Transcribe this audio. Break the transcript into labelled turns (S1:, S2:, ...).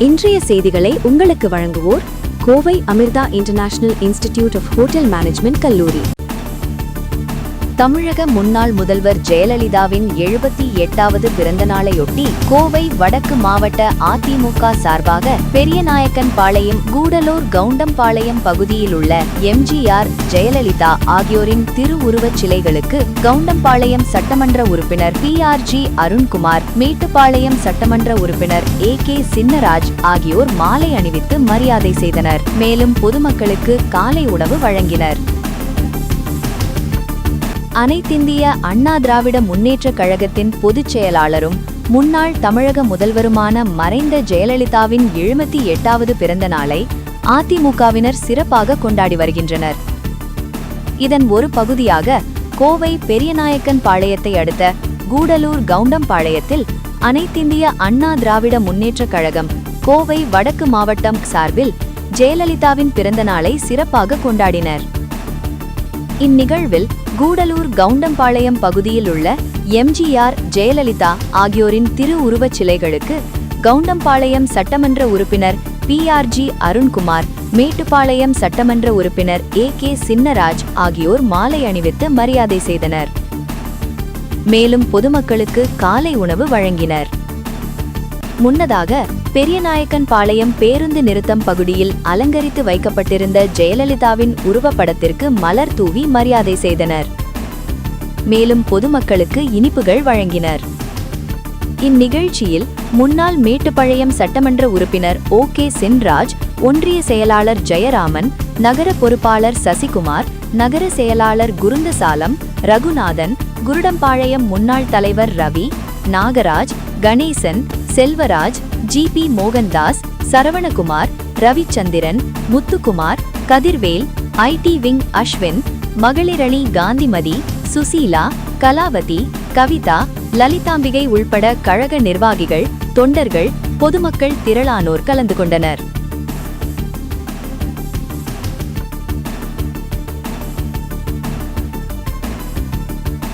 S1: இன்றைய செய்திகளை உங்களுக்கு வழங்குவோர் Kovai Amrita international institute of hotel management கல்லூரி. தமிழக முன்னாள் முதல்வர் ஜெயலலிதாவின் 78வது பிறந்த நாளையொட்டி கோவை வடக்கு மாவட்ட அதிமுக சார்பாக பெரியநாயக்கன்பாளையம், கூடலூர், கவுண்டம்பாளையம் பகுதியில் உள்ள எம்ஜிஆர், ஜெயலலிதா ஆகியோரின் திருவுருவச் சிலைகளுக்கு கவுண்டம்பாளையம் சட்டமன்ற உறுப்பினர் PRG அருண்குமார், மேட்டுப்பாளையம் சட்டமன்ற உறுப்பினர் AK சின்னராஜ் ஆகியோர் மாலை அணிவித்து மரியாதை செய்தனர். மேலும் பொதுமக்களுக்கு காலை உணவு வழங்கினர். அனைத்திந்திய அண்ணா திராவிட முன்னேற்றக் கழகத்தின் பொதுச் செயலாளரும் முன்னாள் தமிழக முதல்வருமான மறைந்த ஜெயலலிதாவின் 78வது பிறந்த நாளை அதிமுகவினர் சிறப்பாக கொண்டாடி வருகின்றனர். இதன் ஒரு பகுதியாக கோவை பெரியநாயக்கன்பாளையத்தை அடுத்த கூடலூர் கவுண்டம்பாளையத்தில் அனைத்திந்திய அண்ணா திராவிட முன்னேற்றக் கழகம் கோவை வடக்கு மாவட்டம் சார்பில் ஜெயலலிதாவின் பிறந்த நாளை சிறப்பாக கொண்டாடினர். இந்நிகழ்வில் கூடலூர் கவுண்டம்பாளையம் பகுதியில் உள்ள எம்ஜிஆர், ஜெயலலிதா ஆகியோரின் திருவுருவச் சிலைகளுக்கு கவுண்டம்பாளையம் சட்டமன்ற உறுப்பினர் PRG அருண்குமார், மேட்டுப்பாளையம் சட்டமன்ற உறுப்பினர் AK சின்னராஜ் ஆகியோர் மாலை அணிவித்து மரியாதை செய்தனர். மேலும் பொதுமக்களுக்கு காலை உணவு வழங்கினர். முன்னதாக பெரியநாயக்கன்பாளையம் பேருந்து நிறுத்தம் பகுதியில் அலங்கரித்து வைக்கப்பட்டிருந்த ஜெயலலிதாவின் உருவப்படத்திற்கு மலர் தூவி மரியாதை செய்தனர். மேலும் பொதுமக்களுக்கு இனிப்புகள் வழங்கினர். இந்நிகழ்ச்சியில் முன்னாள் மேட்டுப்பாளையம் சட்டமன்ற உறுப்பினர் OK சின்ராஜ், ஒன்றிய செயலாளர் ஜெயராமன், நகர பொறுப்பாளர் சசிகுமார், நகர செயலாளர் குருந்தசாலம், ரகுநாதன், குருடம்பாளையம் முன்னாள் தலைவர் Ravi, Nagaraj, Ganesan, Selvaraj, GP Mohandas, Saravanakumar, Ravichandran, Muthukumar, Kathirvel, IT wing Ashwin, மகளிரணி காந்திமதி, சுசீலா, கலாவதி, கவிதா, லலிதாம்பிகை உள்பட கழக நிர்வாகிகள், தொண்டர்கள், பொதுமக்கள் திரளானோர் கலந்து கொண்டனர்.